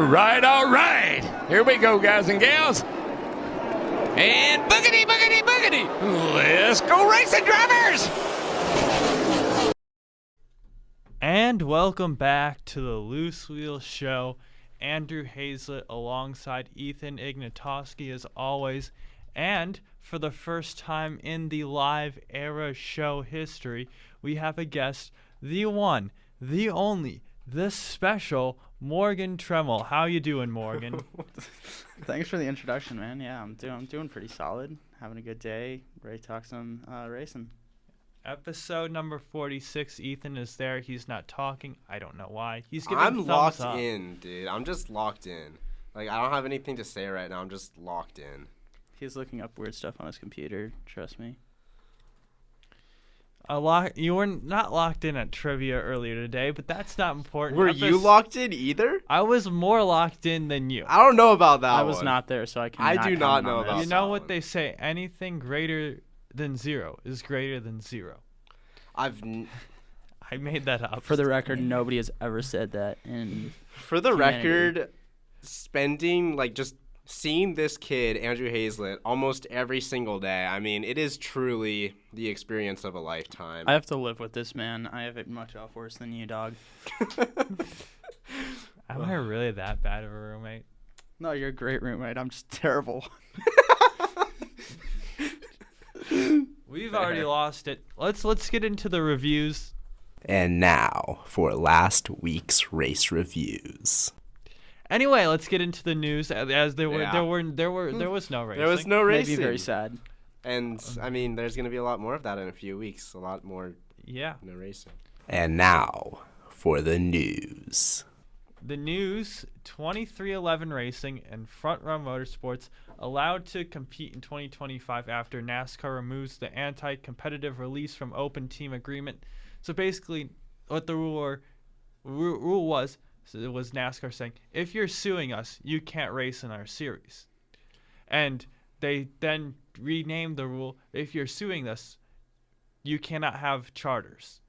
All right. Here we go, guys and gals. And boogity, boogity, boogity. Let's go racing, drivers. And welcome back to the Loose Wheel Show. Andrew Hazlett alongside Ethan Ignatowski as always. And for the first time in the live era show history, we have a guest, the one, the only, the special Morgan Tremmel. How you doing, Morgan? Thanks for the introduction, man. Yeah, I'm doing pretty solid. Having a good day. Ready to talk some racing. Episode number 46. Ethan is there. He's not talking. I don't know why. He's giving I'm thumbs locked up. in, dude. I'm just locked in. Like, I don't have anything to say right now. I'm just locked in. He's looking up weird stuff on his computer. Trust me. You were not locked in at trivia earlier today, but that's not important. Were you locked in either? I was more locked in than you. I don't know about that I was one. not there, so I can. I do not know about You know what one. they say? Anything greater than zero is greater than zero. I made that up. For the record, nobody has ever said that. For the humanity. record, spending just seeing this kid, Andrew Hazlett, almost every single day. I mean, it is truly the experience of a lifetime. I have to live with this man. I have it much off worse than you, dog. Am I really that bad of a roommate? No, you're a great roommate. I'm just terrible. We've already lost it. Let's get into the reviews. And now for last week's race reviews. Anyway, let's get into the news. As there was no racing. There was no Maybe racing. very sad. And I mean, there's going to be a lot more of that in a few weeks. A lot more. Yeah. No racing. And now for the news. The news: 2311 Racing and Front Row Motorsports allowed to compete in 2025 after NASCAR removes the anti-competitive release from open team agreement. So basically, what the rule was, so it was NASCAR saying, if you're suing us, you can't race in our series. And they then renamed the rule, if you're suing us, you cannot have charters.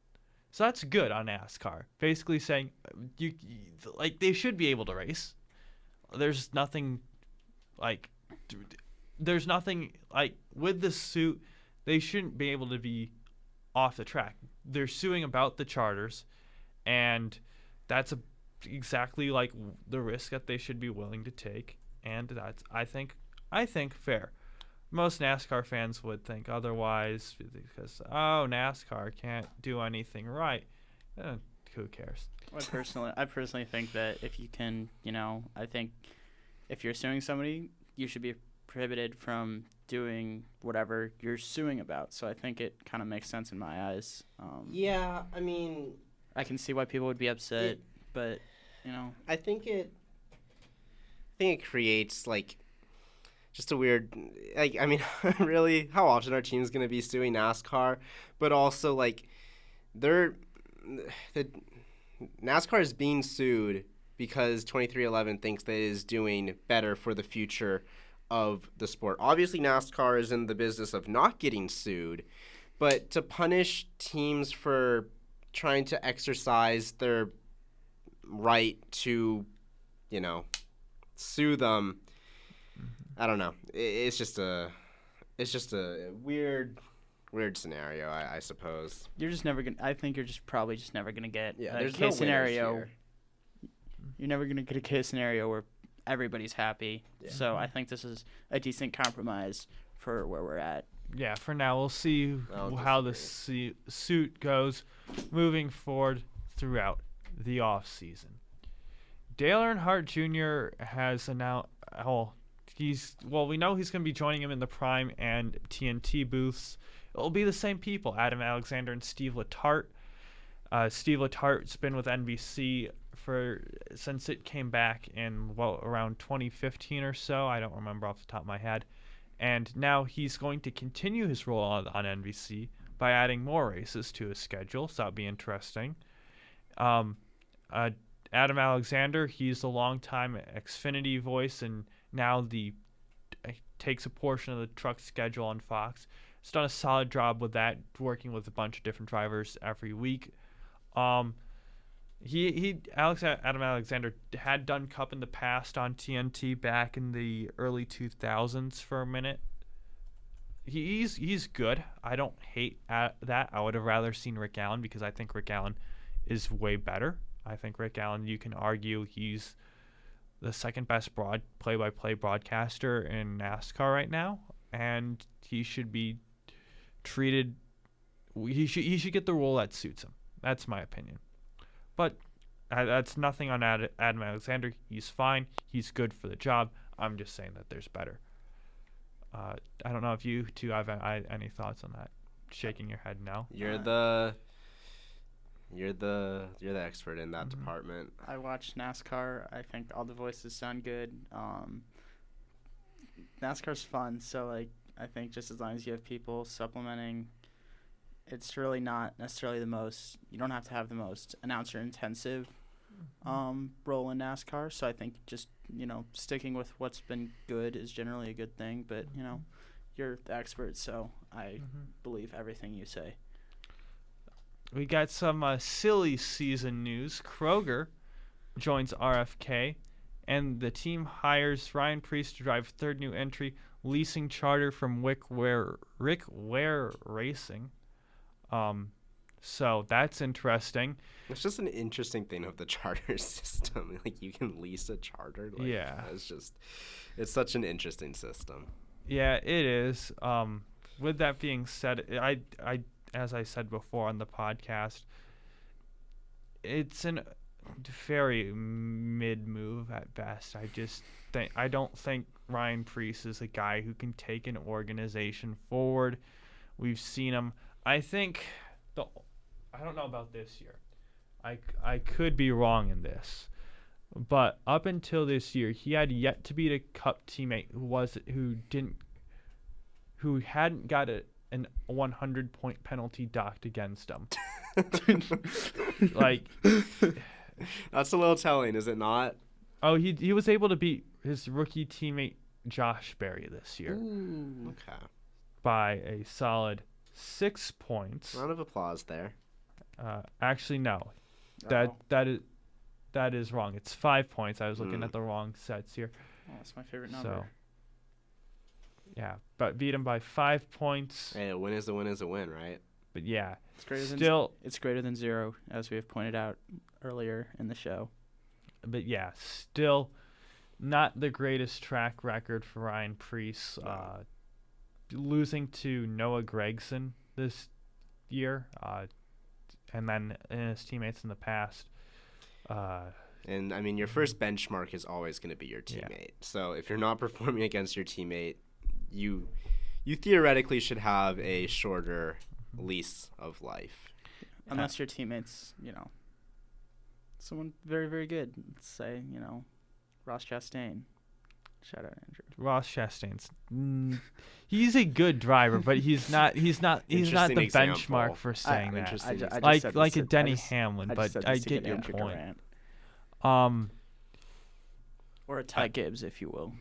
So that's good on NASCAR. Basically saying, they should be able to race. There's nothing with the suit, they shouldn't be able to be off the track. They're suing about the charters, and that's exactly like the risk that they should be willing to take, and that's I think fair. Most NASCAR fans would think otherwise because NASCAR can't do anything right. Who cares? I personally think that if you can, I think if you're suing somebody, you should be prohibited from doing whatever you're suing about. So I think it kind of makes sense in my eyes. Yeah, I mean, I can see why people would be upset, but I think it creates just a weird, I mean, really, how often are teams going to be suing NASCAR? But also, the NASCAR is being sued because 2311 thinks that it is doing better for the future of the sport. Obviously, NASCAR is in the business of not getting sued, but to punish teams for trying to exercise their right to, sue them, I don't know. It's just a weird scenario, I suppose. I think you're probably never gonna get a there's case no scenario. here. You're never gonna get a case scenario where everybody's happy. Yeah. So I think this is a decent compromise for where we're at. Yeah, for now we'll see how the suit goes moving forward throughout the off season. Dale Earnhardt Jr. has announced. We know he's going to be joining him in the Prime and TNT booths. It'll be the same people, Adam Alexander and Steve Letarte. Steve Letarte's been with NBC since it came back in around 2015 or so. I don't remember off the top of my head. And now he's going to continue his role on NBC by adding more races to his schedule, so that'll be interesting. Adam Alexander, he's a longtime Xfinity voice, and now takes a portion of the truck schedule on Fox. He's done a solid job with that, working with a bunch of different drivers every week. Adam Alexander had done Cup in the past on TNT back in the early 2000s for a minute. He's good. I don't hate that. I would have rather seen Rick Allen because I think Rick Allen is way better. I think Rick Allen, you can argue he's the second best play-by-play broadcaster in NASCAR right now, and he should be treated. He should get the role that suits him. That's my opinion. But that's nothing on Adam Alexander. He's fine. He's good for the job. I'm just saying that there's better. I don't know if you two have any thoughts on that. Shaking your head no. You're the expert in that department. I watch NASCAR. I think all the voices sound good. NASCAR's fun, so I think just as long as you have people supplementing, it's really not necessarily you don't have to have the most announcer intensive role in NASCAR. So I think just, sticking with what's been good is generally a good thing. But, you're the expert, so I believe everything you say. We got some silly season news. Kroger joins RFK, and the team hires Ryan Preece to drive third new entry, leasing charter from Rick Ware Racing. So that's interesting. It's just an interesting thing of the charter system. You can lease a charter. Yeah. It's such an interesting system. Yeah, it is. With that being said, I as I said before on the podcast, it's a very mid move at best. I don't think Ryan Preece is a guy who can take an organization forward. We've seen him. I don't know about this year. I could be wrong in this, but up until this year, he had yet to beat a Cup teammate who hadn't got an 100-point penalty docked against him. That's a little telling, is it not? Oh, he was able to beat his rookie teammate Josh Berry this year. Ooh, okay. By a solid 6 points. Round of applause there. Actually, no. That is wrong. It's 5 points. I was looking at the wrong sets here. Oh, that's my favorite number. So, yeah, but beat him by 5 points. Hey, a win is a win is a win, right? But yeah, it's greater than 0, as we have pointed out earlier in the show. But yeah, still not the greatest track record for Ryan Preece. Losing to Noah Gragson this year, and then his teammates in the past. And I mean, your first benchmark is always going to be your teammate. Yeah. So if you're not performing against your teammate, you theoretically should have a shorter lease of life. Unless your teammate's, someone very, very good. Let's say, Ross Chastain. Shout out Andrew. Ross Chastain's he's a good driver, but he's not the benchmark for saying that. Like a Denny Hamlin, but I get your point. Or a Ty Gibbs, if you will.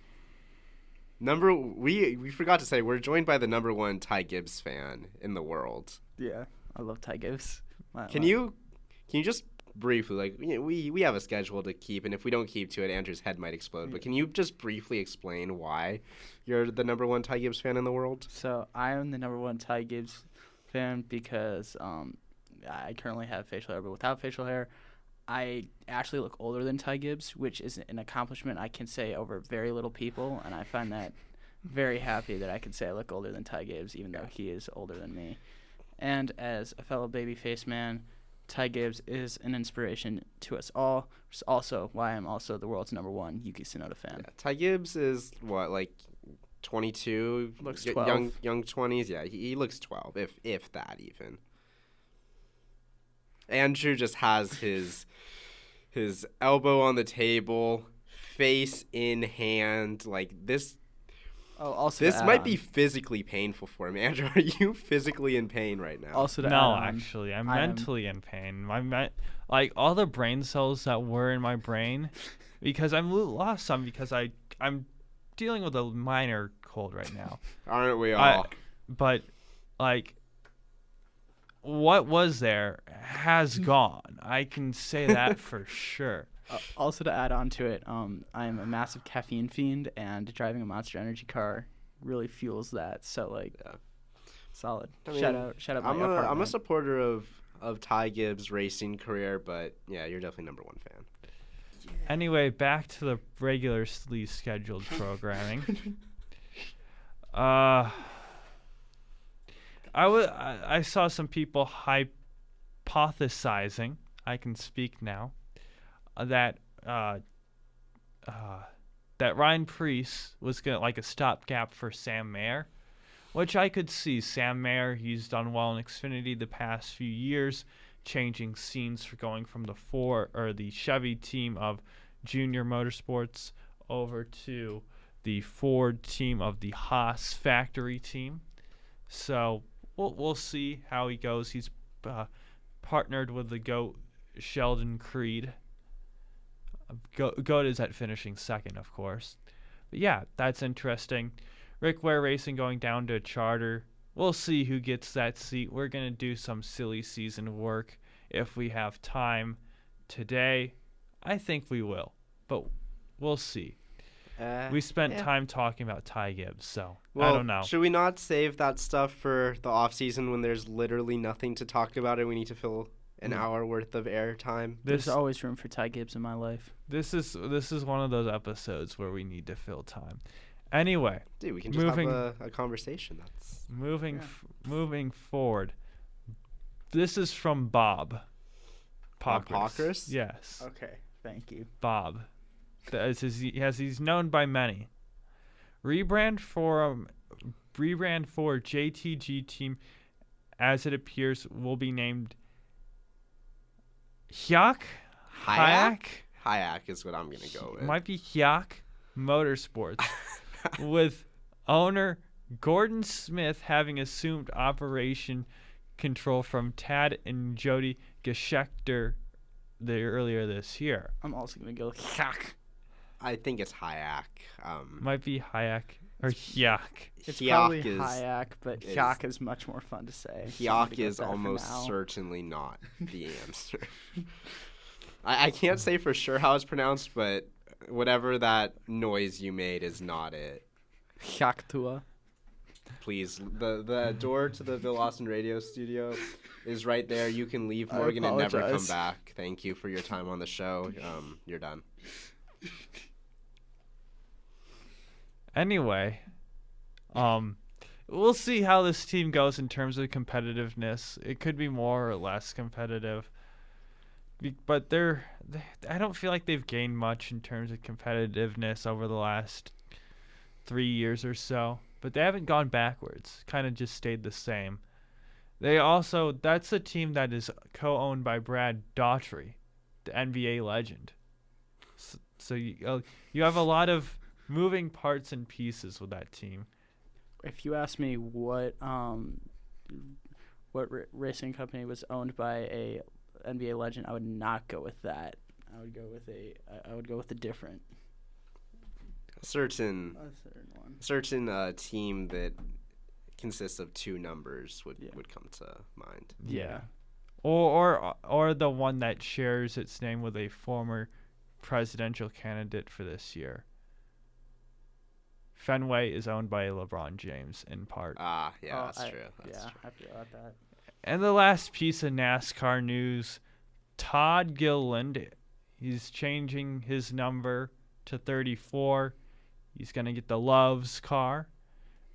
We forgot to say we're joined by the number one Ty Gibbs fan in the world. Yeah, I love Ty Gibbs. Can you just briefly, we have a schedule to keep, and if we don't keep to it, Andrew's head might explode. But can you just briefly explain why you're the number one Ty Gibbs fan in the world? So I am the number one Ty Gibbs fan because I currently have facial hair, but without facial hair, I actually look older than Ty Gibbs, which is an accomplishment I can say over very little people, and I find that very happy that I can say I look older than Ty Gibbs, even though he is older than me. And as a fellow babyface man, Ty Gibbs is an inspiration to us all, which is also why I'm also the world's number one Yuki Tsunoda fan. Yeah, Ty Gibbs is, 22? Looks 12. Young 20s? Yeah, he looks 12, if that even. Andrew just has his elbow on the table, face in hand, this. Oh, also this might be physically painful for him. Andrew, are you physically in pain right now? Also, actually, I'm mentally in pain. All the brain cells that were in my brain, because I'm lost some because I'm dealing with a minor cold right now. Aren't we all? what was there has gone. I can say that for sure. Also, to add on to it, I am a massive caffeine fiend, and driving a Monster Energy car really fuels that. So, like, solid. I mean, shout out. I'm a supporter of Ty Gibbs' racing career, but yeah, you're definitely number one fan. Anyway, back to the regularly scheduled programming. I saw some people hypothesizing. I can speak now. That Ryan Preece was gonna like a stopgap for Sam Mayer, which I could see. Sam Mayer, he's done well in Xfinity the past few years, changing scenes for going from the Chevy team of Junior Motorsports over to the Ford team of the Haas factory team. So we'll see how he goes. He's partnered with the GOAT Sheldon Creed. GOAT is at finishing second, of course. But yeah, that's interesting. Rick Ware Racing going down to a charter. We'll see who gets that seat. We're going to do some silly season work if we have time today. I think we will, but we'll see. We spent time talking about Ty Gibbs, so I don't know. Should we not save that stuff for the off season when there's literally nothing to talk about and we need to fill an hour worth of air time? There's always room for Ty Gibbs in my life. This is one of those episodes where we need to fill time. Anyway, dude, we can just have a conversation. That's moving forward. This is from Bob Pockris? Yes. Okay, thank you, Bob. He's known by many. Rebrand for JTG team, as it appears, will be named Hayek is what I'm gonna go with. Might be Hayek Motorsports, with owner Gordon Smith having assumed operation control from Tad and Jody Geschecter earlier this year. I'm also gonna go Hayek. I think it's Hayek. Might be Hayek or Hayek. It's probably Hayek, but Hayek is much more fun to say. Hayek is almost certainly not the answer. I can't say for sure how it's pronounced, but whatever that noise you made is not it. Hayek. Please, the door to the Bill Austin radio studio is right there. You can leave, Morgan, and never come back. Thank you for your time on the show. You're done. Anyway, we'll see how this team goes in terms of competitiveness. It could be more or less competitive, but I don't feel like they've gained much in terms of competitiveness over the last 3 years or so. But they haven't gone backwards; kind of just stayed the same. That's a team that is co-owned by Brad Daughtry, the NBA legend. So you have a lot of moving parts and pieces with that team. If you ask me what racing company was owned by a NBA legend, I would not go with that. I would go with a different certain team that consists of two numbers would come to mind. Yeah. Or the one that shares its name with a former presidential candidate for this year. Fenway is owned by LeBron James in part. That's true. I feel about that. And the last piece of NASCAR news, Todd Gilliland, he's changing his number to 34. He's going to get the Loves car,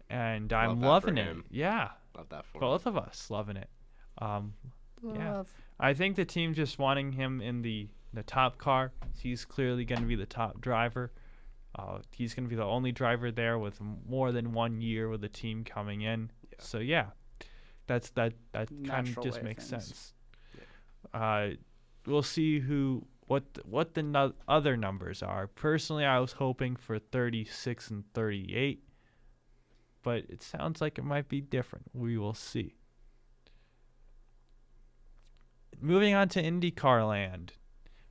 and I'm loving it. Yeah. Love that for both of us loving it. Yeah. I think the team just wanting him in the top car. He's clearly going to be the top driver. He's going to be the only driver there with more than 1 year with the team coming in. Yeah. So yeah, that kind of just makes sense. Yeah. We'll see what the other numbers are. Personally, I was hoping for 36 and 38, but it sounds like it might be different. We will see. Moving on to IndyCar land.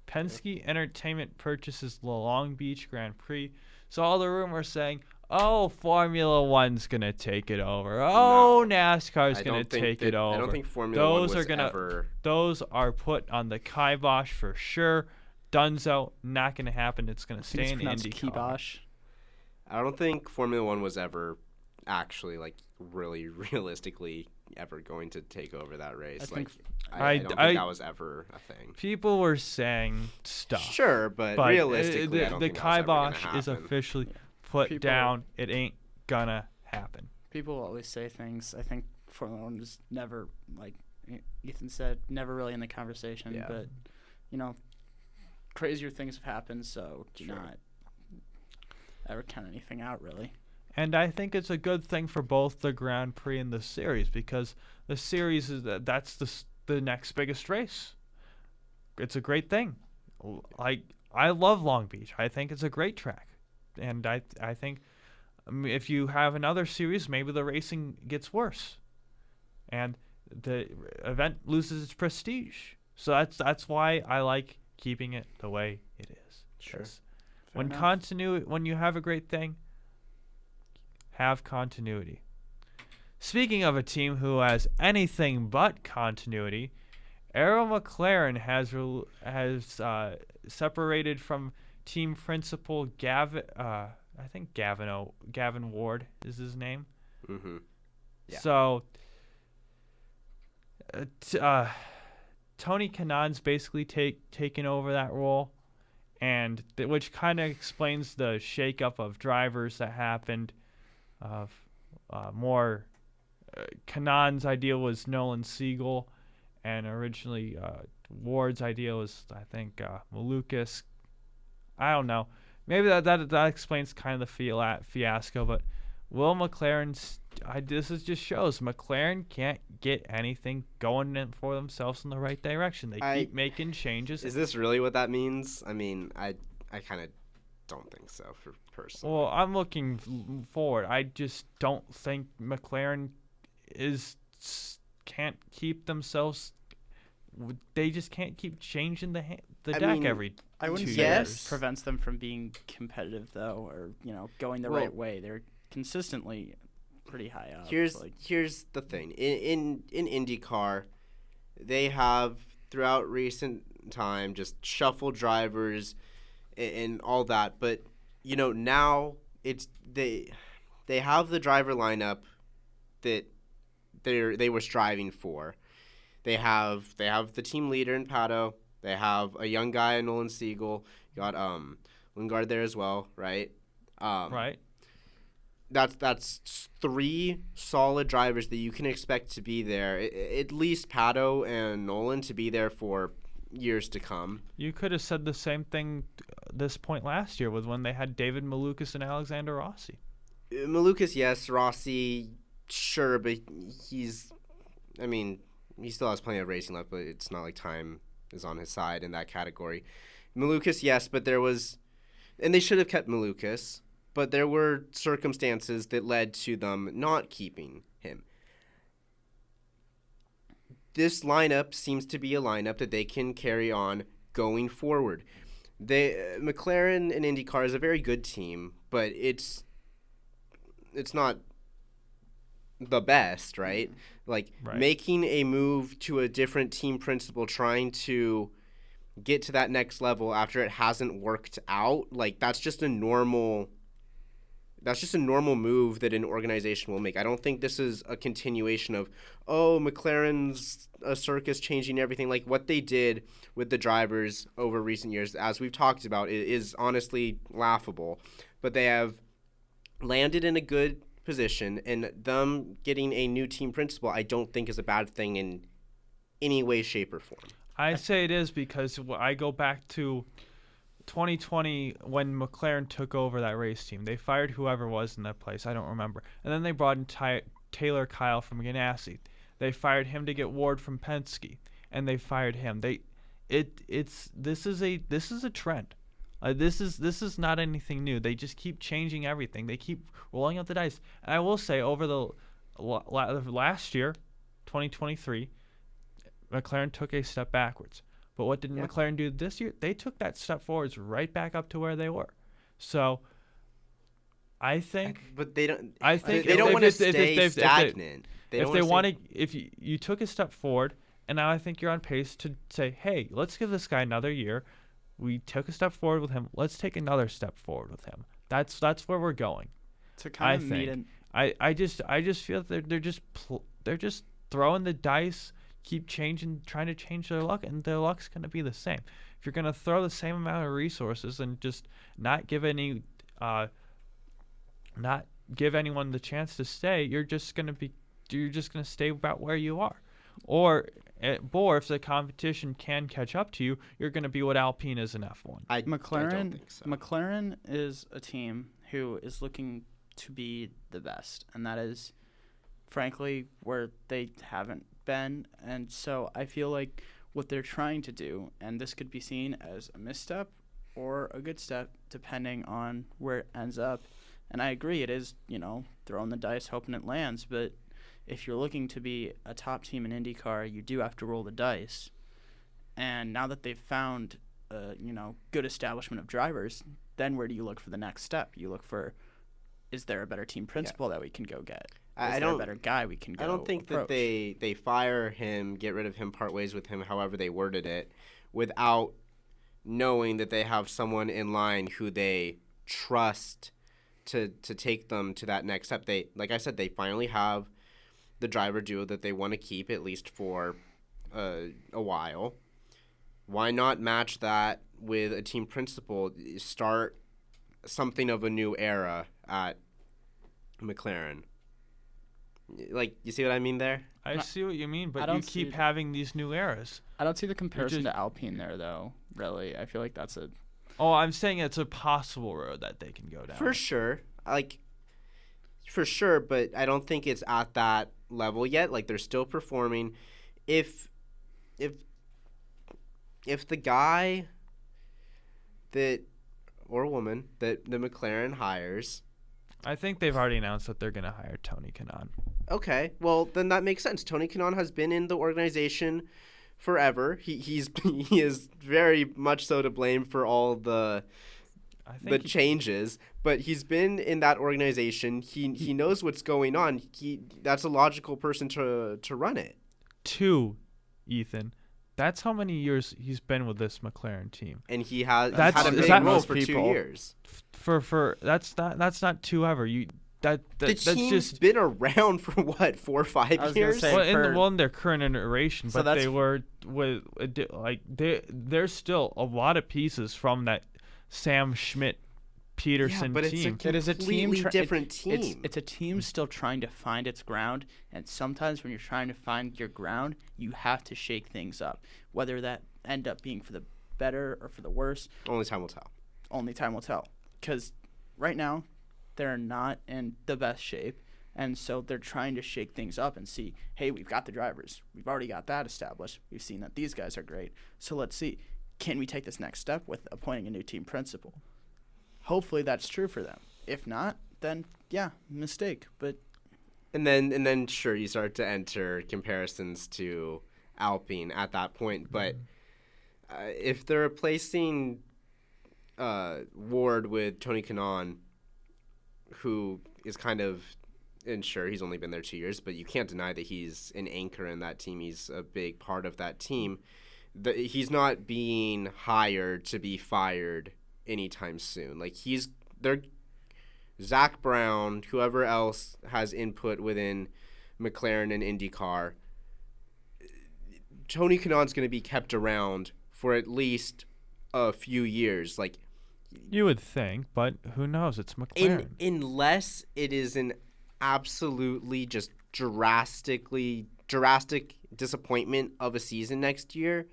Penske Entertainment purchases the Long Beach Grand Prix. So all the rumors saying, oh, Formula One's gonna take it over. Oh, NASCAR's gonna take it over. I don't think Formula One was ever. Those are put on the kibosh for sure. Dunzo, not gonna happen. It's gonna stay in IndyCar. Kibosh. I don't think Formula One was ever actually like really realistically ever going to take over that race. I don't think that was ever a thing. People were saying stuff. Sure, but realistically, I don't the think that was ever gonna kibosh is happen. officially put down. It ain't gonna happen. People always say things. I think Formula One was never, like Ethan said, never really in the conversation. Yeah. But, crazier things have happened, so do not ever count anything out, really. And I think it's a good thing for both the Grand Prix and the series, because the series that's the next biggest race. It's a great thing. I love Long Beach. I think it's a great track, and I think if you have another series, maybe the racing gets worse, and the event loses its prestige. So that's why I like keeping it the way it is. Sure. When you have a great thing, have continuity. Speaking of a team who has anything but continuity, Arrow McLaren has separated from team principal Gavin. I think Gavin Ward is his name. Mm-hmm. Yeah. So Tony Kanaan's basically taken over that role, and which kind of explains the shakeup of drivers that happened. Kanaan's idea was Nolan Siegel, and originally Ward's idea was, I think, Malukas. I don't know. Maybe that explains kind of the fiasco, but will McLaren's... this just shows McLaren can't get anything going for themselves in the right direction. They keep making changes. Is this really what that means? I mean, I kind of don't think so, personally. Well, I'm looking forward. I just don't think McLaren can't keep themselves. They just can't keep changing the deck every. I wouldn't 2 say years. that prevents them from being competitive, though, or going the right way. They're consistently pretty high up. Here's the thing. In IndyCar, they have throughout recent time just shuffled drivers and all that, but now it's they have the driver lineup that they were striving for. They have the team leader in Pato. They have a young guy in Nolan Siegel. You got Lingard there as well, right? Right. That's 3 solid drivers that you can expect to be there. At least Pato and Nolan to be there for years to come. You could have said the same thing this point last year with when they had David Malukas and Alexander Rossi. Malukas, yes. Rossi, sure, but he still has plenty of racing left, but it's not like time is on his side in that category. Malukas, yes, but and they should have kept Malukas, but there were circumstances that led to them not keeping him. This lineup seems to be a lineup that they can carry on going forward. McLaren and IndyCar is a very good team, but it's not the best, right? Right. Making a move to a different team principal, trying to get to that next level after it hasn't worked out, that's just a normal move that an organization will make. I don't think this is a continuation of, McLaren's a circus changing everything. Like what they did with the drivers over recent years, as we've talked about, is honestly laughable. But they have landed in a good position, and them getting a new team principal I don't think is a bad thing in any way, shape, or form. I say it is because I go back to 2020 when McLaren took over that race team. They fired whoever was in that place. I don't remember. And then they brought in Taylor Kyle from Ganassi. They fired him to get Ward from Penske, and they fired him. This is a trend. This is not anything new. They just keep changing everything. They keep rolling out the dice. And I will say, over the last year, 2023, McLaren took a step backwards. But what did McLaren do this year? They took that step forwards right back up to where they were. So I think. But they don't. I think they don't want to stay stagnant. If they want to, if you took a step forward, and now I think you're on pace to say, hey, let's give this guy another year. We took a step forward with him. Let's take another step forward with him. That's where we're going. To kind of meet an I just feel that they're just throwing the dice, keep changing, trying to change their luck, and their luck's gonna be the same. If you're gonna throw the same amount of resources and just not give anyone the chance to stay, you're just gonna stay about where you are. Or if the competition can catch up to you, you're gonna be what Alpine is in F1. I don't think so. McLaren is a team who is looking to be the best, and that is frankly where they haven't been. And so I feel like what they're trying to do, and this could be seen as a misstep or a good step depending on where it ends up. And I agree, it is, throwing the dice, hoping it lands, but if you're looking to be a top team in IndyCar, you do have to roll the dice. And now that they've found good establishment of drivers, then where do you look for the next step? You look for, is there a better team principal that we can go get? Is there a better guy we can go I don't think approach? that they fire him, get rid of him, part ways with him, however they worded it, without knowing that they have someone in line who they trust to take them to that next step. They, like I said, they finally have the driver duo that they want to keep at least for a while. Why not match that with a team principal? Start something of a new era at McLaren. Like, you see what I mean there? I see what you mean, but don't you keep see having these new eras. I don't see the comparison to Alpine there, though, really. I feel like that's a... Oh, I'm saying it's a possible road that they can go down. For sure. For sure, but I don't think it's at that level yet. Like, they're still performing. If the guy that, or woman, that the McLaren hires... I think they've already announced that they're going to hire Tony Kanaan. Okay, well, then that makes sense. Tony Kanaan has been in the organization forever. He is very much so to blame for all the changes, but he's been in that organization. He knows what's going on. That's a logical person to run it. 2, Ethan. That's how many years he's been with this McLaren team. And he has had a big role for 2 years. For that's not 2 ever. The that's team's just been around for what, 4 or 5 years? Say, in their current iteration, So but they were there's still a lot of pieces from that Sam Schmidt Peterson but team. It is a different team. It's a team still trying to find its ground, and sometimes when you're trying to find your ground, you have to shake things up. Whether that end up being for the better or for the worse, only time will tell. Only time will tell. Because right now, they're not in the best shape, and so they're trying to shake things up and see, hey, we've got the drivers. We've already got that established. We've seen that these guys are great. So let's see, can we take this next step with appointing a new team principal? Hopefully that's true for them. If not, then yeah, mistake. But and then sure, you start to enter comparisons to Alpine at that point. But if they're replacing Ward with Tony Kanaan, who is kind of, and sure, he's only been there 2 years, but you can't deny that he's an anchor in that team. He's a big part of that team. He's not being hired to be fired anytime soon. Like, they're Zach Brown, whoever else has input within McLaren and IndyCar, Tony Kanaan's going to be kept around for at least a few years. Like, you would think, but who knows? It's McLaren. Unless it is an absolutely just drastic disappointment of a season next year,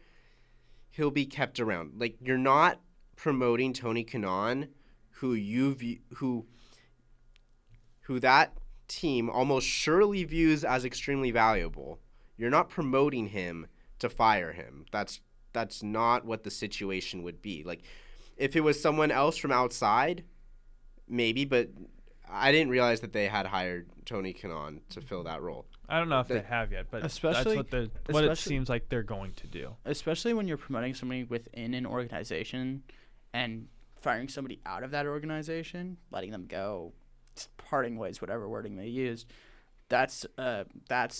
he'll be kept around. Like, you're not promoting Tony Kanaan, who that team almost surely views as extremely valuable. You're not promoting him to fire him. That's not what the situation would be. Like, if it was someone else from outside, maybe, but I didn't realize that they had hired Tony Kanaan to fill that role. I don't know if they have yet, but that's what it seems like they're going to do. Especially when you're promoting somebody within an organization and firing somebody out of that organization, letting them go parting ways, whatever wording they used. That's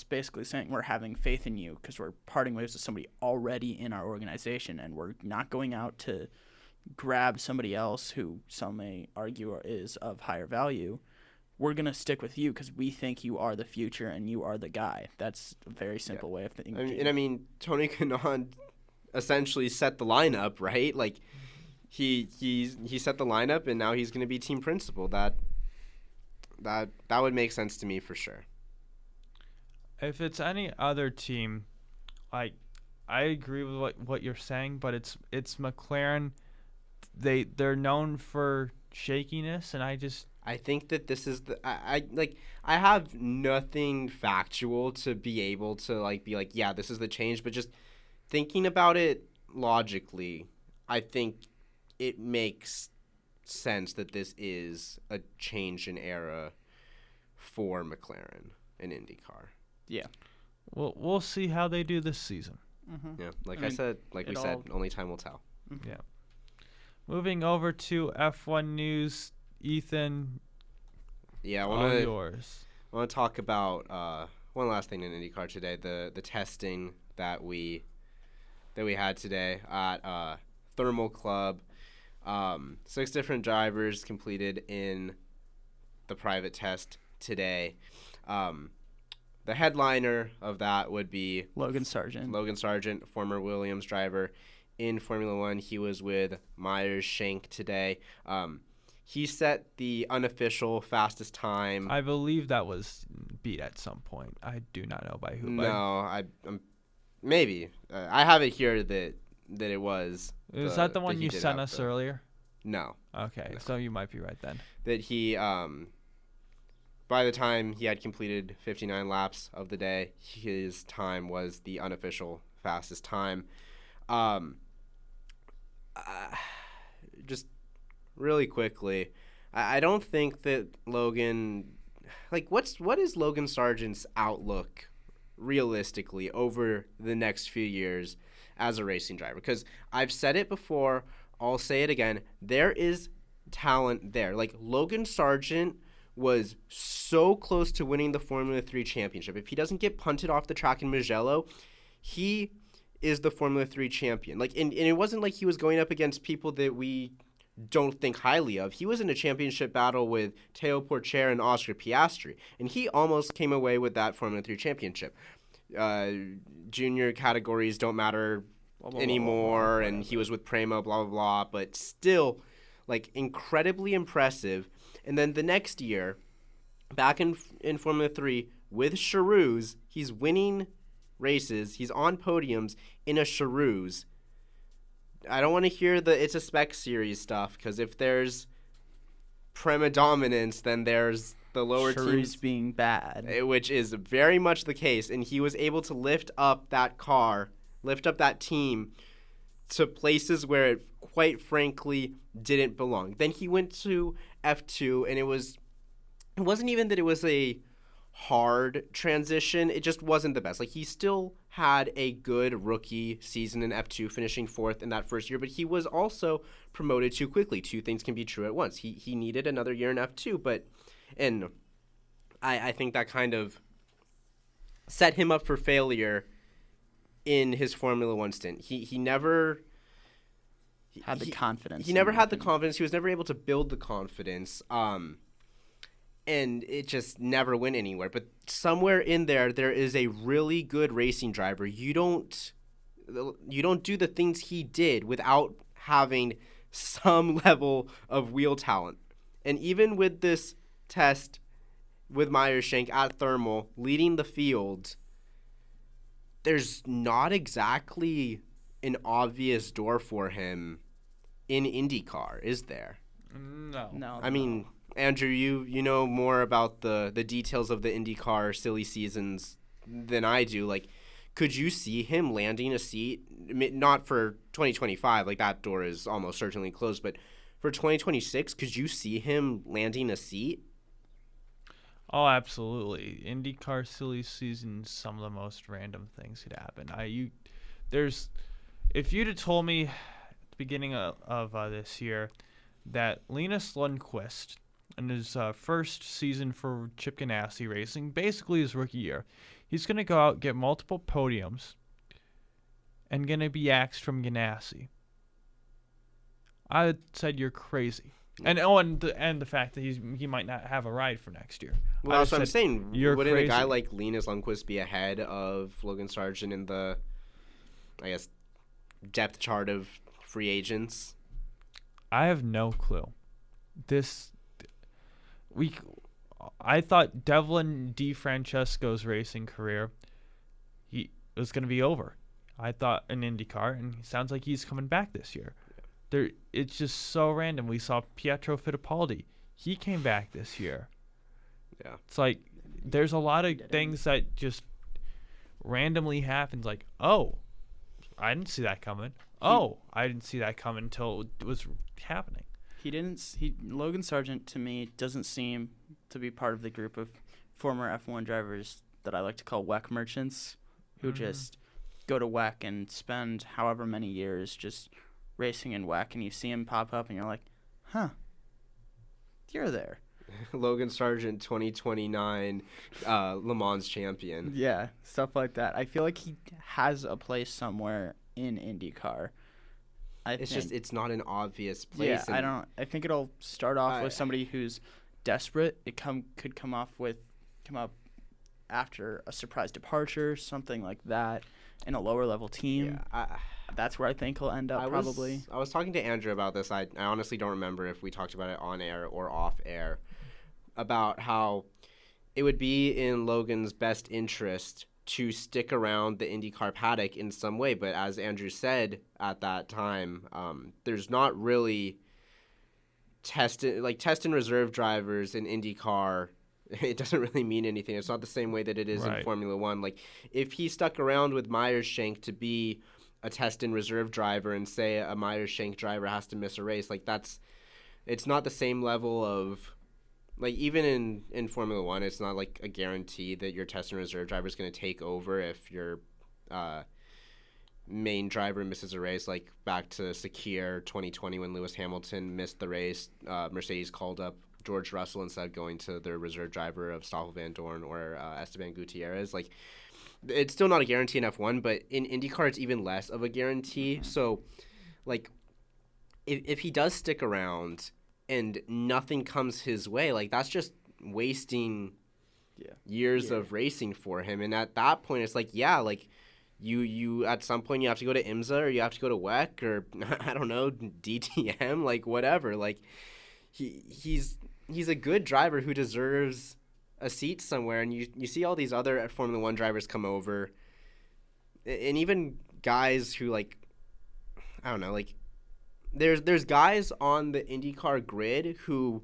basically saying we're having faith in you because we're parting ways with somebody already in our organization, and we're not going out to grab somebody else who some may argue is of higher value. We're going to stick with you because we think you are the future and you are the guy. That's a very simple way of thinking. I mean, Tony Kanaan essentially set the lineup, right? Like, he set the lineup, and now he's going to be team principal. That would make sense to me for sure. If it's any other team, like, I agree with what you're saying, but it's McLaren. They're known for shakiness, and I think that this is I have nothing factual to be able to be like, yeah, this is the change, but just thinking about it logically, I think it makes sense that this is a change in era for McLaren and IndyCar. Yeah. Well, we'll see how they do this season. Mm-hmm. Yeah, we said, only time will tell. Mm-hmm. Yeah. Moving over to F1 news, Ethan. Yeah, I want to talk about one last thing in IndyCar today. The testing that we had today at Thermal Club. 6 different drivers completed in the private test today. The headliner of that would be Logan Sargent, former Williams driver in Formula One. He was with Myers-Shank today. He set the unofficial fastest time. I believe that was beat at some point. I do not know by who. No, maybe. I have it here that it was. Is that the one you sent us earlier? No. Okay, no. So you might be right then. That he, by the time he had completed 59 laps of the day, his time was the unofficial fastest time. Just really quickly, I don't think that Logan, what is Logan Sargent's outlook realistically over the next few years as a racing driver? Because I've said it before, I'll say it again, there is talent there. Logan Sargent was so close to winning the Formula 3 championship. If he doesn't get punted off the track in Mugello, he is the Formula 3 champion. And it wasn't like he was going up against people that we don't think highly of. He was in a championship battle with Teo Porcher and Oscar Piastri, and he almost came away with that Formula 3 championship. Junior categories don't matter anymore, and he was with Prema, blah, blah, blah, but still, incredibly impressive. And then the next year, back in Formula 3 with Charouz, he's winning races. He's on podiums in a Charouz. I don't want to hear it's a spec series stuff, because if there's Prema dominance, then there's the lower teams being bad, which is very much the case. And he was able to lift up that team to places where it quite frankly didn't belong. Then he went to F2, and it wasn't even that it was a hard transition, it just wasn't the best. He still had a good rookie season in F2, finishing 4th in that first year, but he was also promoted too quickly. Two things can be true at once. He needed another year in F2, and I think that kind of set him up for failure in his Formula One stint. He never had the confidence. He never had the confidence. He was never able to build the confidence. And it just never went anywhere. But somewhere in there is a really good racing driver. You don't do the things he did without having some level of wheel talent. And even with this test with Myers-Shank at Thermal leading the field, there's not exactly an obvious door for him in IndyCar, is there? No. I mean, Andrew, you know more about the details of the IndyCar silly seasons than I do. Could you see him landing a seat? Not for 2025, that door is almost certainly closed, but for 2026, could you see him landing a seat? Oh, absolutely. IndyCar silly season, some of the most random things could happen. If you'd have told me at the beginning of this year that Linus Lundqvist in his first season for Chip Ganassi Racing, basically his rookie year. He's going to go out, get multiple podiums, and going to be axed from Ganassi. I said you're crazy. And the fact that he might not have a ride for next year. Well, that's what I'm saying. Wouldn't crazy. A guy like Linus Lundqvist be ahead of Logan Sargent in the, I guess, depth chart of free agents? I have no clue. I thought Devlin DeFrancesco's racing career, it was going to be over. I thought in IndyCar, and it sounds like he's coming back this year. It's just so random. We saw Pietro Fittipaldi. He came back this year. Yeah. It's like there's a lot of things that just randomly happens. Like, oh, I didn't see that coming. I didn't see that coming until it was happening. Logan Sargent, to me, doesn't seem to be part of the group of former F1 drivers that I like to call WEC merchants, who just go to WEC and spend however many years just racing in WEC, and you see him pop up, and you're like, huh, you're there. Logan Sargent, 2029 Le Mans champion. Yeah, stuff like that. I feel like he has a place somewhere in IndyCar. It's not an obvious place. Yeah, I think it'll start off with somebody who's desperate. It could come up after a surprise departure, something like that, in a lower level team. Yeah, that's where I think he'll end up probably. I was talking to Andrew about this. I honestly don't remember if we talked about it on air or off air, about how it would be in Logan's best interest to stick around the IndyCar paddock in some way. But as Andrew said at that time, there's not really test and reserve drivers in IndyCar. It doesn't really mean anything. It's not the same way that it is in Formula One. Like, if he stuck around with Meyershank to be a test and reserve driver, and say a Meyershank driver has to miss a race, like it's not the same level of, like, even in Formula One, it's not like a guarantee that your test and reserve driver is going to take over if your main driver misses a race. Like back to Sakir 2020 when Lewis Hamilton missed the race, Mercedes called up George Russell instead of going to their reserve driver of Stoffel Van Dorn or Esteban Gutierrez. Like, it's still not a guarantee in F1, but in IndyCar it's even less of a guarantee. Mm-hmm. So, like, if he does stick around and nothing comes his way, like, that's just wasting years of racing for him. And at that point, it's like, you at some point you have to go to IMSA or you have to go to WEC or, I don't know, DTM, like, whatever. Like, he's a good driver who deserves a seat somewhere, and you see all these other Formula One drivers come over, and even guys who, like, I don't know, like, there's guys on the IndyCar grid who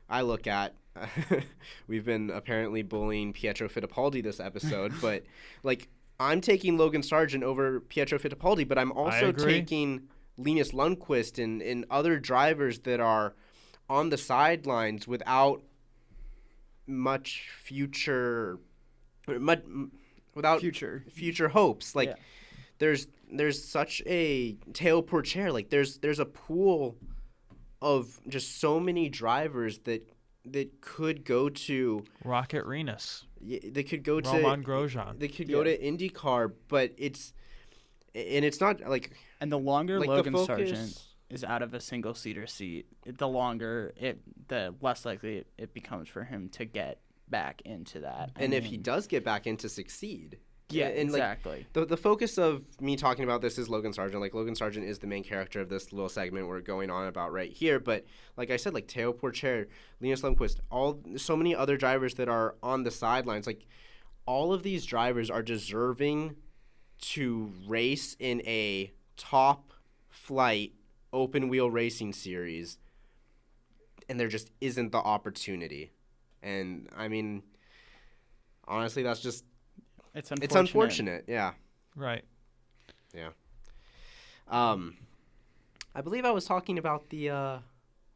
I look at. We've been apparently bullying Pietro Fittipaldi this episode, but, like, I'm taking Logan Sargent over Pietro Fittipaldi, but I'm also taking Linus Lundqvist and other drivers that are on the sidelines without much future hopes. Like, there's such a Teo Pourchaire. Like, there's a pool of just so many drivers that could go to Rocket Renus. They could go Roman Grosjean. They could go to IndyCar, but it's not like. And the longer Logan Sargent is out of a single-seater seat, the less likely it becomes for him to get back into that. And if he does get back in, to succeed. Yeah, and exactly. Like, the focus of me talking about this is Logan Sargent. Like, Logan Sargent is the main character of this little segment we're going on about right here. But like I said, like Teo Pourchaire, Linus Lundqvist, so many other drivers that are on the sidelines. Like, all of these drivers are deserving to race in a top flight open wheel racing series, and there just isn't the opportunity. And I mean, honestly, that's just it's unfortunate. Yeah. Right. Yeah. I believe I was talking about the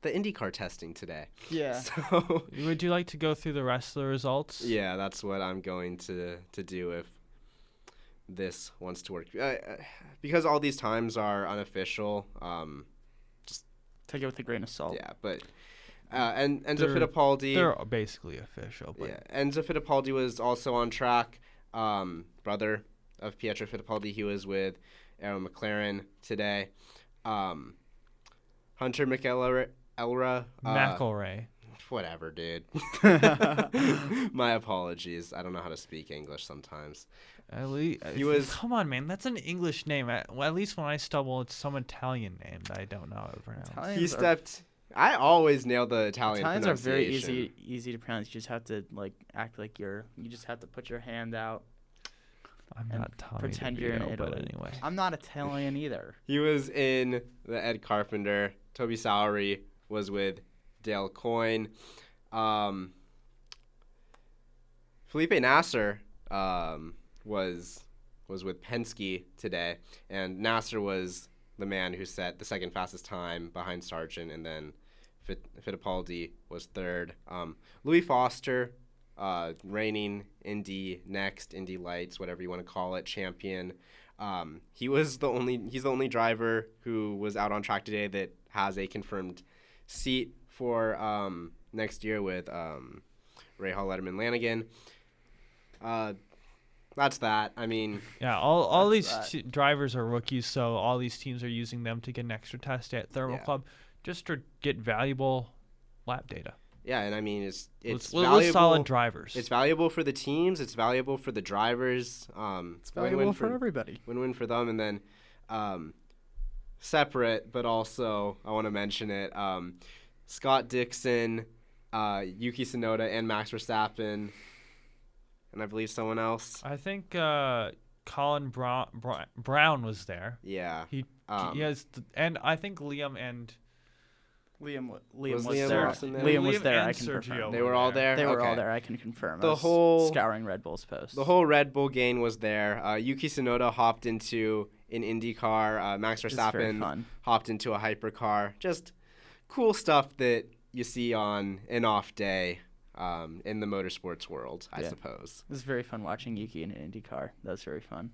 IndyCar testing today. Yeah. So would you like to go through the rest of the results? Yeah, that's what I'm going to do if this wants to work. Because all these times are unofficial. Just take it with a grain of salt. Yeah, but And Enzo Fittipaldi. They're basically official. But yeah, Enzo Fittipaldi was also on track. Brother of Pietro Fittipaldi, he was with Aaron McLaren today. Hunter McElra. McElray. Whatever, dude. My apologies. I don't know how to speak English sometimes. At least He was. Come on, man. That's an English name. At least when I stumble, it's some Italian name that I don't know how to pronounce. He stepped. I always nail the Italian Italians are very pronunciation. easy to pronounce. You just have to act like you just have to put your hand out. I'm and not Tommy pretend DeVito, you're in but Italy. anyway. I'm not Italian either. He was in the Ed Carpenter. Toby Sowery was with Dale Coyne. Felipe Nasser was with Penske today, and Nasser was the man who set the second fastest time behind Sargent, and then Fittipaldi was third. Louis Foster, reigning Indy Lights, whatever you want to call it, champion. He's the only driver who was out on track today that has a confirmed seat for next year with Ray Hall, Letterman, Lanigan. That's that. I mean, yeah, all these drivers are rookies, so all these teams are using them to get an extra test at Thermal Club just to get valuable lap data. Yeah, and I mean it's valuable. With solid drivers. It's valuable for the teams. It's valuable for the drivers. It's valuable for everybody. Win-win for them, and then separate, but also I want to mention it. Scott Dixon, Yuki Tsunoda, and Max Verstappen, and I believe someone else. I think Colin Brown was there. Yeah. He has, and I think Liam was Liam there. also there? Liam was there. and I can Sergio confirm. They were all there. They were all Okay. there. I can confirm. The I was whole scouring Red Bull's post. The whole Red Bull gang was there. Yuki Tsunoda hopped into an Indy car. Max Verstappen hopped into a hypercar. Just cool stuff that you see on an off day in the motorsports world, I suppose. It was very fun watching Yuki in an Indy car. That was very fun.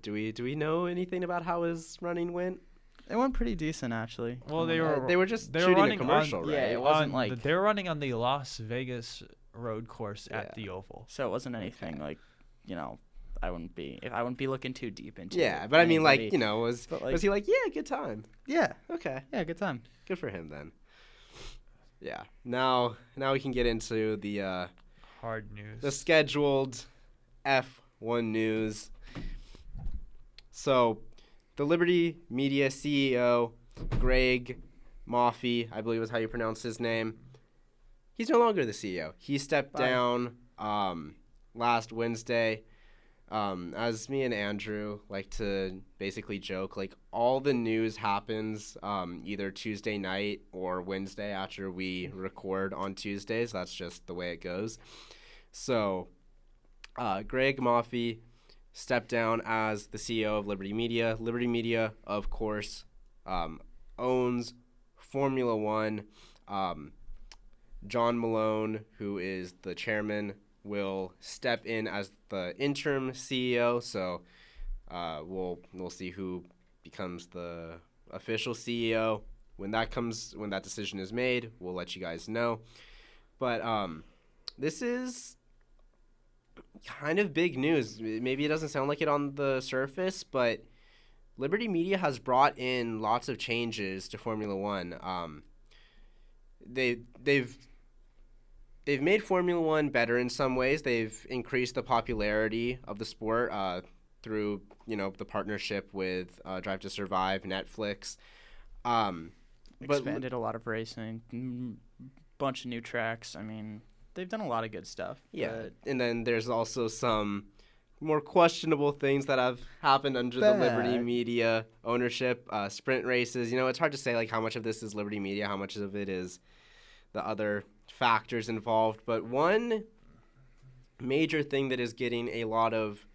Do we know anything about how his running went? It went pretty decent, actually. Well, they were just shooting a commercial, right? Yeah, it wasn't they were running on the Las Vegas road course at the Oval. So it wasn't anything I wouldn't be looking too deep into. Yeah, but I mean, was he like, yeah, good time? Yeah. Okay. Yeah, good time. Good for him then. Yeah. Now we can get into the hard news. The scheduled F1 news. So, the Liberty Media CEO, Greg Maffei, I believe is how you pronounce his name. He's no longer the CEO. He stepped down last Wednesday. As me and Andrew like to basically joke, like all the news happens either Tuesday night or Wednesday after we record on Tuesdays. That's just the way it goes. So, Greg Maffei stepped down as the CEO of Liberty Media. Liberty Media, of course, owns Formula One. John Malone, who is the chairman, will step in as the interim CEO. So we'll see who becomes the official CEO. When that decision is made, we'll let you guys know. But this is kind of big news. Maybe it doesn't sound like it on the surface, but Liberty Media has brought in lots of changes to Formula One. They've made Formula One better in some ways. They've increased the popularity of the sport through the partnership with Drive to Survive, Netflix. Expanded a lot of racing, bunch of new tracks. I mean, they've done a lot of good stuff. Yeah, and then there's also some more questionable things that have happened under the Liberty Media ownership. Sprint races, it's hard to say like how much of this is Liberty Media, how much of it is the other factors involved. But one major thing that is getting a lot of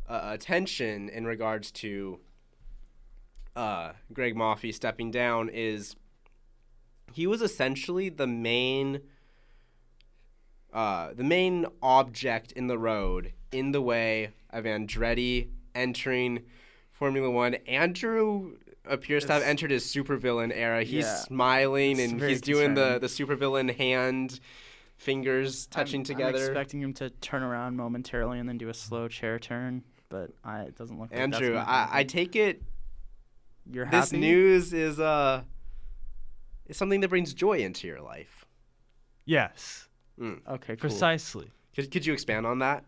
attention in regards to Greg Maffei stepping down is he was essentially the main object in the road in the way of Andretti entering Formula One. Andrew appears to have entered his supervillain era. He's smiling and he's doing the supervillain hand fingers touching together. I'm expecting him to turn around momentarily and then do a slow chair turn, but it doesn't look like Andrew, that's I take it you're happy? This news is something that brings joy into your life. Yes. Okay, cool. Precisely. Could you expand on that?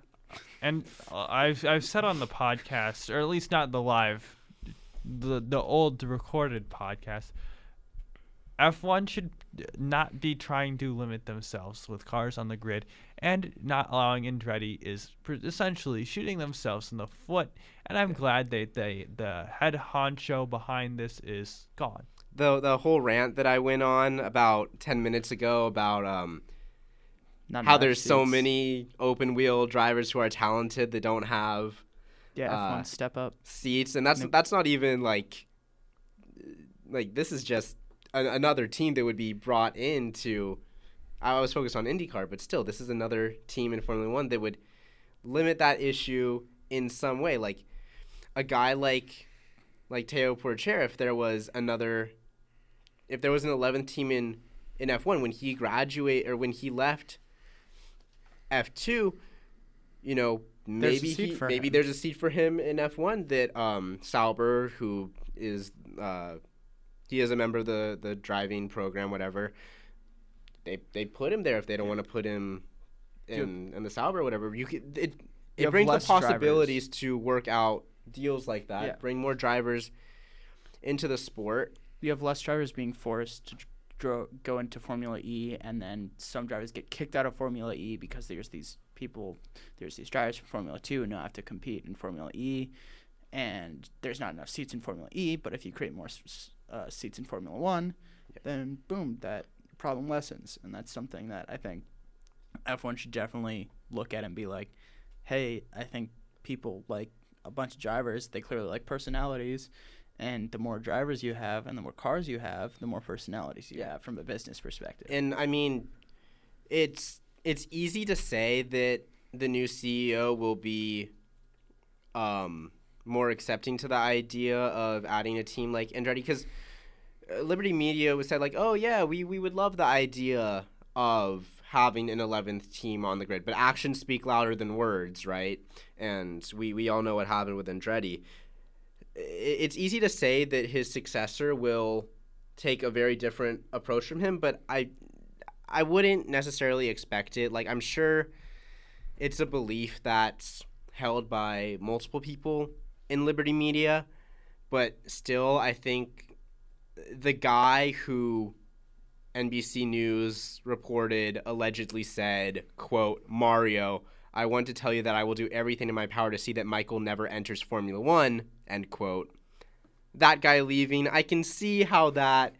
And I've said on the podcast, or at least not the live, the old recorded podcast, F1 should not be trying to limit themselves with cars on the grid, and not allowing Andretti is essentially shooting themselves in the foot. And I'm glad the head honcho behind this is gone. The whole rant that I went on about 10 minutes ago about how there's so many open wheel drivers who are talented that don't have F1 step up seats, and that's not even like this is just another team that would be brought into. I was focused on IndyCar, but still, this is another team in Formula One that would limit that issue in some way. Like a guy like Teo Porcher, if there was an 11th team in F1 when he when he left F2, maybe there's a seat for him in F1 that Sauber, who is he is a member of the driving program, whatever. They put him there if they don't want to put him in the Sauber or whatever. It brings the possibilities to work out deals like that, bring more drivers into the sport. You have less drivers being forced to go into Formula E, and then some drivers get kicked out of Formula E because there's these drivers from Formula 2 who now have to compete in Formula E, and there's not enough seats in Formula E. But if you create more seats in Formula 1, then boom, that problem lessens. And that's something that I think F1 should definitely look at and be like, hey, I think people like a bunch of drivers. They clearly like personalities. And the more drivers you have and the more cars you have, the more personalities you have from a business perspective. And, I mean, it's easy to say that the new CEO will be more accepting to the idea of adding a team like Andretti, because Liberty Media said, like, oh, yeah, we would love the idea of having an 11th team on the grid. But actions speak louder than words, right? And we all know what happened with Andretti. It's easy to say that his successor will take a very different approach from him, but I wouldn't necessarily expect it. Like, I'm sure it's a belief that's held by multiple people in Liberty Media, but still, I think the guy who NBC News reported allegedly said, quote, Mario, I want to tell you that I will do everything in my power to see that Michael never enters Formula One, end quote. That guy leaving, I can see how that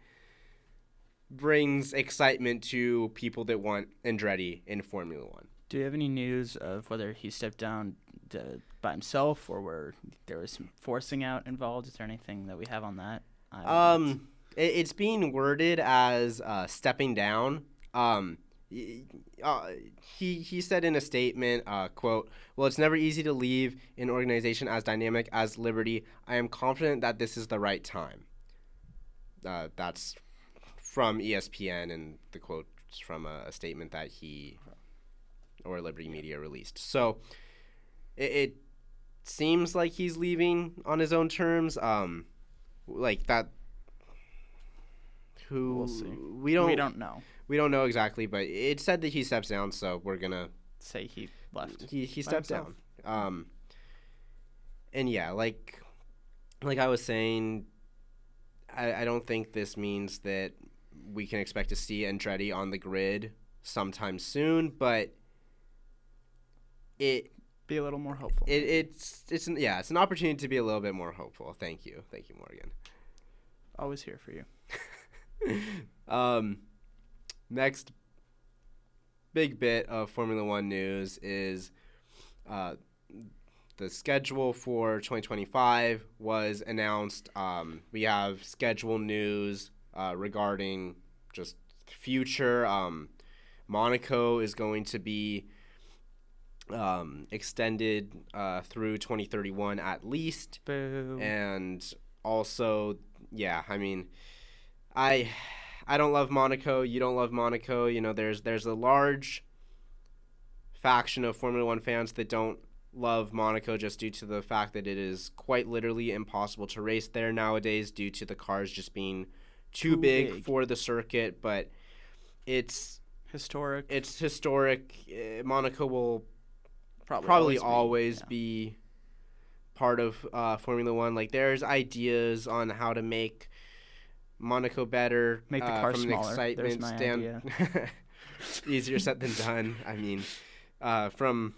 brings excitement to people that want Andretti in Formula One. Do you have any news of whether he stepped down by himself or where there was some forcing out involved? Is there anything that we have on that? It's being worded as stepping down. He said in a statement, quote, well, it's never easy to leave an organization as dynamic as Liberty. I am confident that this is the right time. That's from ESPN, and the quote's from a statement that he or Liberty Media released. So it seems like he's leaving on his own terms. Like that. We'll see. We don't know. We don't know exactly, but it said that he steps down, so we're gonna say he left. He steps down. And yeah, like I was saying, I don't think this means that we can expect to see Andretti on the grid sometime soon, but it be a little more hopeful. It's an opportunity to be a little bit more hopeful. Thank you, Morgan. Always here for you. Next big bit of Formula One news is the schedule for 2025 was announced. We have schedule news regarding just future. Monaco is going to be extended through 2031 at least. Boo. And also yeah, I mean, I don't love Monaco. You don't love Monaco. You know, there's a large faction of Formula One fans that don't love Monaco just due to the fact that it is quite literally impossible to race there nowadays due to the cars just being too big for the circuit. But it's historic. It's historic. Monaco will Probably always be part of Formula One. Like, there's ideas on how to make Monaco better, make the car from smaller. An excitement idea. Easier said than done. I mean, from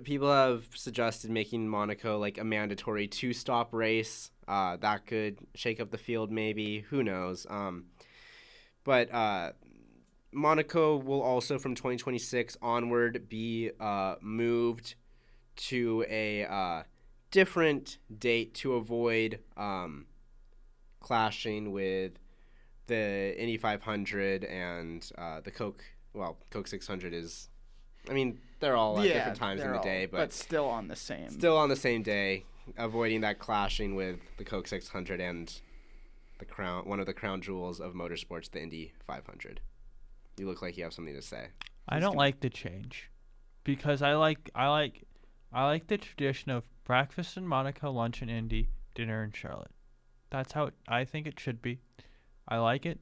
people have suggested making Monaco like a mandatory 2-stop race. That could shake up the field, maybe. Who knows? But Monaco will also, from 2026 onward, be moved to a different date to avoid clashing with the Indy 500 and the Coke 600 is, I mean, they're all at different times in the day, but still on the same. Still on the same day, avoiding that clashing with the Coke 600 and one of the crown jewels of motorsports, the Indy 500. You look like you have something to say. I don't like the change, because I like the tradition of breakfast in Monaco, lunch in Indy, dinner in Charlotte. That's how I think it should be. I like it.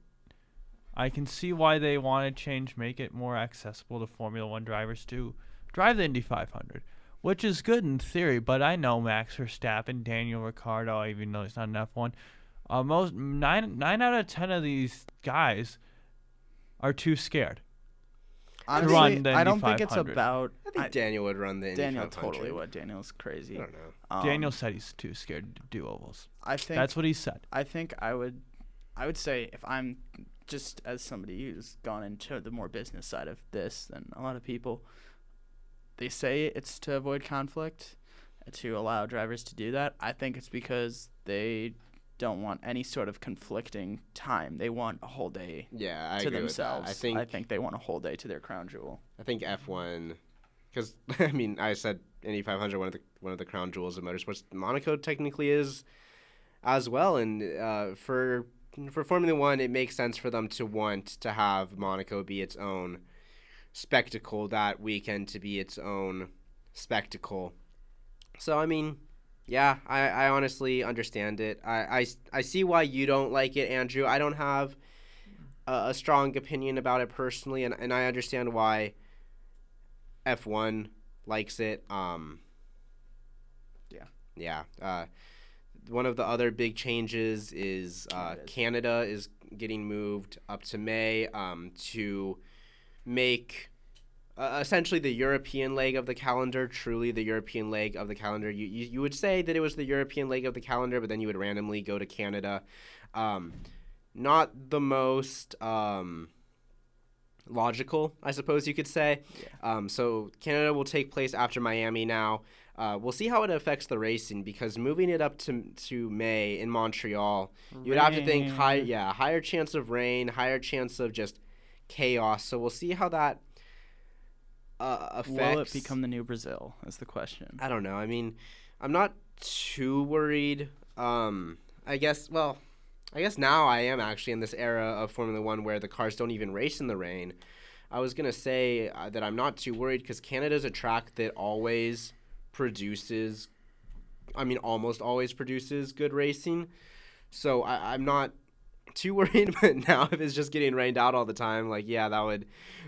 I can see why they want to change, make it more accessible to Formula One drivers to drive the Indy 500, which is good in theory. But I know Max Verstappen, Daniel Ricciardo, even though he's not an F1, most 9 out of 10 of these guys are too scared. Honestly, to run the Indy I don't 500. think it's about. I think Daniel would run the Indy Daniel 500. totally would. Daniel's crazy. I don't know. Daniel said he's too scared to do ovals. I think That's what he said. I think I would say, if I'm just as somebody who's gone into the more business side of this than a lot of people, they say it's to avoid conflict, to allow drivers to do that. I think it's because they don't want any sort of conflicting time. They want a whole day I to agree themselves. with that. I think they want a whole day to their crown jewel. I think F1, because I mean, I said Indy 500, one of the crown jewels of motorsports. Monaco technically is as well, and for Formula One, it makes sense for them to want to have Monaco be its own spectacle, that weekend to be its own spectacle. So I mean, yeah, I honestly understand it. I see why you don't like it, Andrew. I don't have a strong opinion about it personally, and I understand why F1 likes it. One of the other big changes is Canada is getting moved up to May to make essentially the European leg of the calendar truly the European leg of the calendar. You would say that it was the European leg of the calendar, but then you would randomly go to Canada. Not the most logical, I suppose you could say. Yeah. So Canada will take place after Miami now. We'll see how it affects the racing, because moving it up to May in Montreal, you'd have to think higher chance of rain, higher chance of just chaos. So we'll see how that affects. Will it become the new Brazil is the question. I don't know. I mean, I'm not too worried. I guess now I am actually in this era of Formula One where the cars don't even race in the rain. I was going to say that I'm not too worried, because Canada's a track that almost always produces good racing. So I'm not too worried, but now if it's just getting rained out all the time, that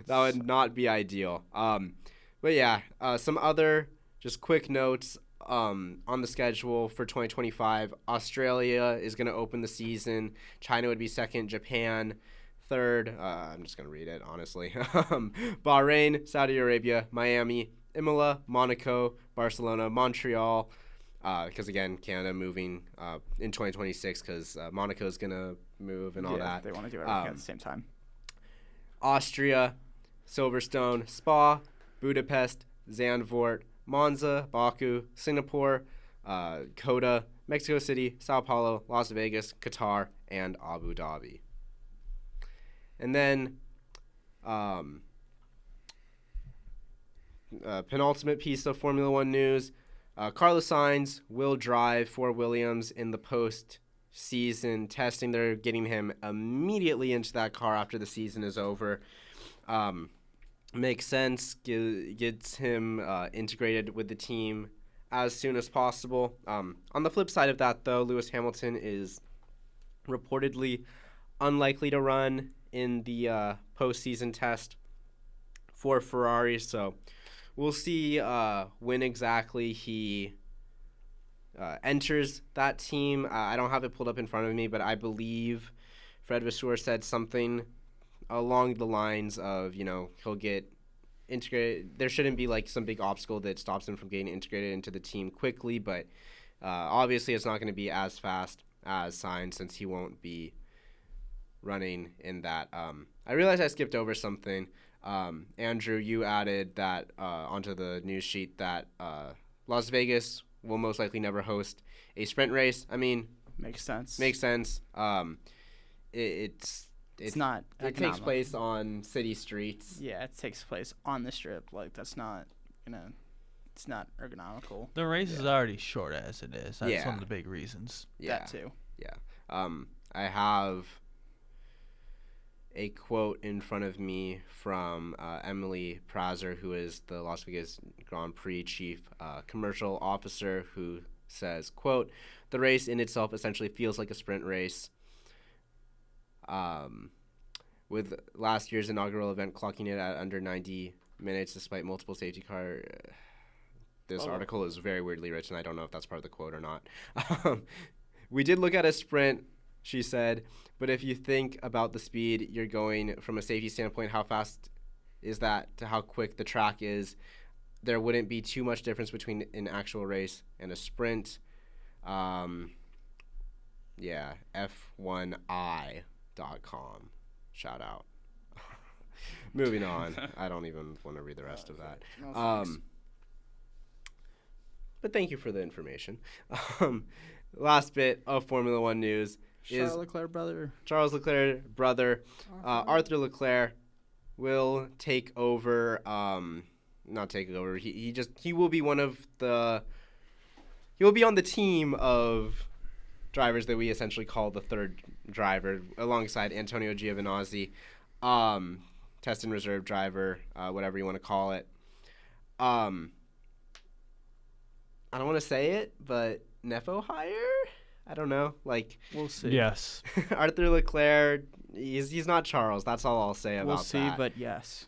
would not be ideal. But yeah, some other just quick notes on the schedule for 2025. Australia is going to open the season. China would be second. Japan third. I'm just going to read it, honestly. Bahrain, Saudi Arabia, Miami, Imola, Monaco, Barcelona, Montreal, because again, Canada moving in 2026, because Monaco is going to move and all that. They want to do everything at the same time. Austria, Silverstone, Spa, Budapest, Zandvoort, Monza, Baku, Singapore, Coda, Mexico City, Sao Paulo, Las Vegas, Qatar, and Abu Dhabi. And then penultimate piece of Formula One news, Carlos Sainz will drive for Williams in the season testing. They're getting him immediately into that car after the season is over. Makes sense. Gets him integrated with the team as soon as possible. On the flip side of that, though, Lewis Hamilton is reportedly unlikely to run in the postseason test for Ferrari, so we'll see when exactly he enters that team. I don't have it pulled up in front of me, but I believe Fred Vasseur said something along the lines of, he'll get integrated. There shouldn't be like some big obstacle that stops him from getting integrated into the team quickly, but obviously it's not going to be as fast as Sainz since he won't be running in that. I realized I skipped over something. Andrew, you added that onto the news sheet that Las Vegas will most likely never host a sprint race. I mean, makes sense. It's not. It takes place on city streets. Yeah, it takes place on the strip. Like that's not, it's not ergonomical. The race is already short as it is. That's one of the big reasons. Yeah. That too. Yeah. I have a quote in front of me from Emily Prazer, who is the Las Vegas Grand Prix chief commercial officer, who says, quote, "The race in itself essentially feels like a sprint race. With last year's inaugural event clocking it at under 90 minutes despite multiple safety car." This article is very weirdly written. I don't know if that's part of the quote or not. "We did look at a sprint," she said, "but if you think about the speed you're going from a safety standpoint, how fast is that to how quick the track is, there wouldn't be too much difference between an actual race and a sprint." F1i.com. Shout out. Moving on. I don't even want to read the rest of that. But thank you for the information. Last bit of Formula One news is Charles Leclerc brother, Arthur Leclerc, will take over. Not take over. He will be one of the. He will be on the team of drivers that we essentially call the third driver, alongside Antonio Giovinazzi, test and reserve driver, whatever you want to call it. I don't want to say it, but Nepo hire? I don't know. Like, we'll see. Yes. Arthur Leclerc, he's not Charles. That's all I'll say about that. We'll see, but yes.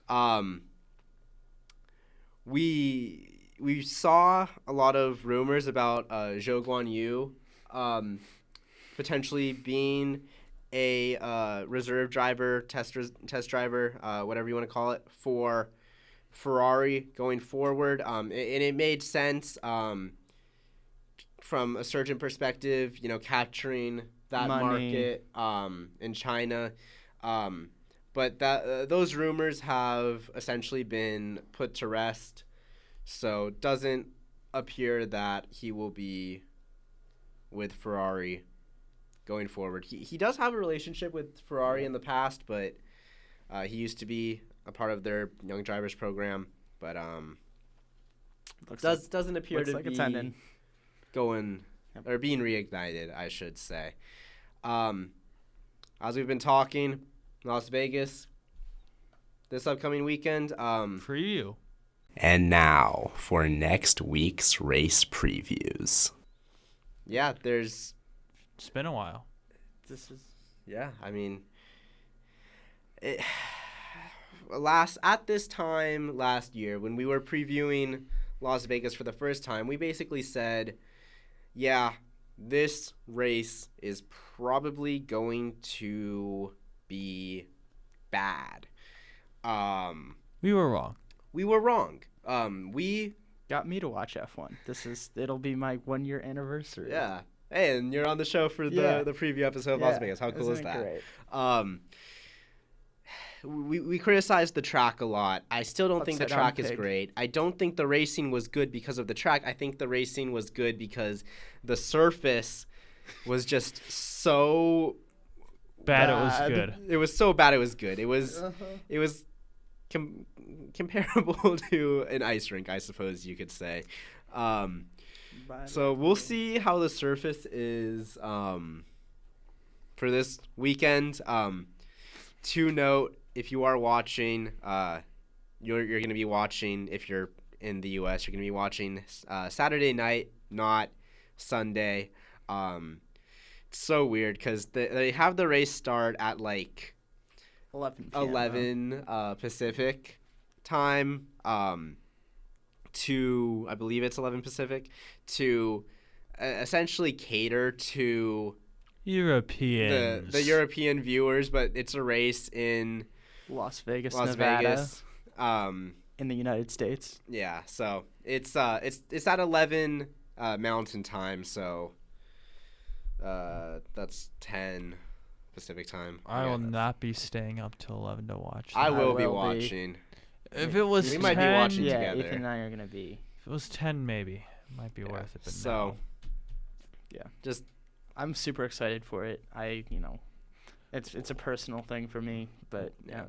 We saw a lot of rumors about Zhou Guanyu potentially being a reserve driver, test driver, whatever you want to call it, for Ferrari going forward. And it made sense from a surgeon perspective, capturing that market in China. But those rumors have essentially been put to rest. So it doesn't appear that he will be with Ferrari going forward. He does have a relationship with Ferrari in the past, but he used to be a part of their young drivers program. But doesn't appear to be attending. Going or being reignited, I should say. As we've been talking, Las Vegas this upcoming weekend. Preview. And now for next week's race previews. Yeah, It's been a while. I mean, at this time last year when we were previewing Las Vegas for the first time, we basically said, yeah, this race is probably going to be bad. We were wrong. We were wrong. We got me to watch F1. It'll be my 1-year anniversary. Yeah. Hey, and you're on the show for the preview episode of Las Vegas. How cool is that? Great? We criticized the track a lot. I still don't think the track is great. I don't think the racing was good because of the track. I think the racing was good because the surface was just so bad. It was good. It was so bad. It was good. It was comparable to an ice rink, I suppose you could say. So we'll see how the surface is for this weekend. To note, if you are watching, you're going to be watching, if you're in the U.S., you're going to be watching Saturday night, not Sunday. It's so weird because they have the race start at like 11 p.m. 11 Pacific time, to, I believe it's 11 Pacific, to essentially cater to Europeans. the European viewers, but it's a race in Las Vegas, Las Nevada, Vegas. in the United States. Yeah, so it's at 11 Mountain Time, so that's 10 Pacific time. I will not be staying up till 11 to watch that. I will be will be. watching. If it was We 10, might be watching Yeah, together. Ethan and I are gonna be. if it was 10 maybe, it might be worth it, but So, Yeah. just I'm super excited for it. It's a personal thing for me, but yeah,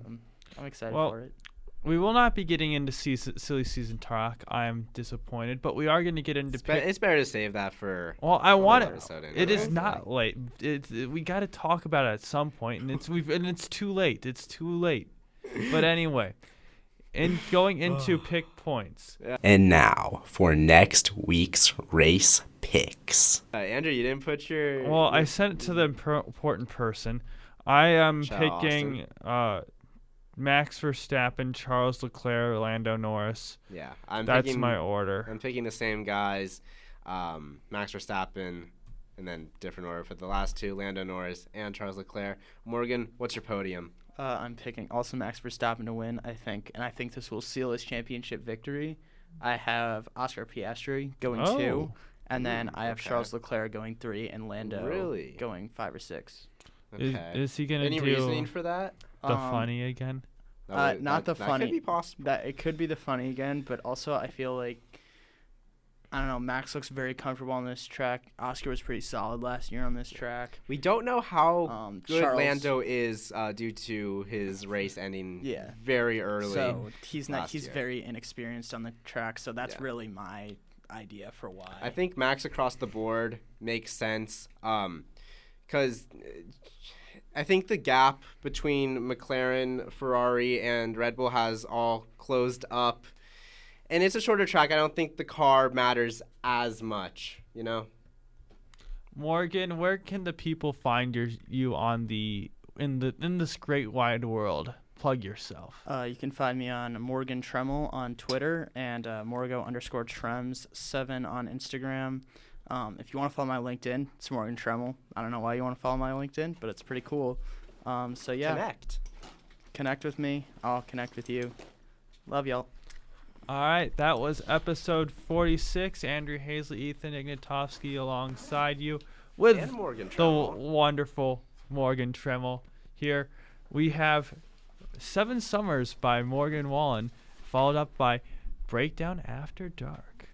I'm excited Well, for it. we will not be getting into silly season talk. I am disappointed, but we are going to get into it's better to save that for. Well, I want it. episode It anyway. is not late. We got to talk about it at some point, and it's too late. It's too late. But anyway, and going into pick points. And now for next week's race picks. Andrew, you didn't put your. Well, I sent it to the important person. I am Shout picking Max Verstappen, Charles Leclerc, Lando Norris. Yeah, That's my order. I'm picking the same guys, Max Verstappen, and then different order for the last two, Lando Norris and Charles Leclerc. Morgan, what's your podium? I'm picking also Max Verstappen to win, I think, and I think this will seal his championship victory. I have Oscar Piastri going 2, and then I have okay. Charles Leclerc going 3, and Lando Really? going 5 or 6. Okay. Is he going to Any do reasoning for that? the funny again? Not the that funny. could be possible. That it could be the funny again, but also I feel like I don't know. Max looks very comfortable on this track. Oscar was pretty solid last year on this track. We don't know how good Charles- Lando is due to his race ending very early. So he's last he's year. very inexperienced on the track. So that's Yeah. really my idea for why. I think Max across the board makes sense because I think the gap between McLaren, Ferrari, and Red Bull has all closed up. And it's a shorter track. I don't think the car matters as much, you know? Morgan, where can the people find you on in this great wide world? Plug yourself. You can find me on Morgan Tremmel on Twitter and Morgo_Trems7 on Instagram. If you want to follow my LinkedIn, it's Morgan Tremmel. I don't know why you want to follow my LinkedIn, but it's pretty cool. So yeah, connect with me. I'll connect with you. Love y'all. All right, that was episode 46. Andrew Hazley, Ethan Ignatowski alongside you with And Morgan the Tremmel. wonderful Morgan Tremmel here. We have 7 Summers by Morgan Wallen, followed up by Breakdown After Dark.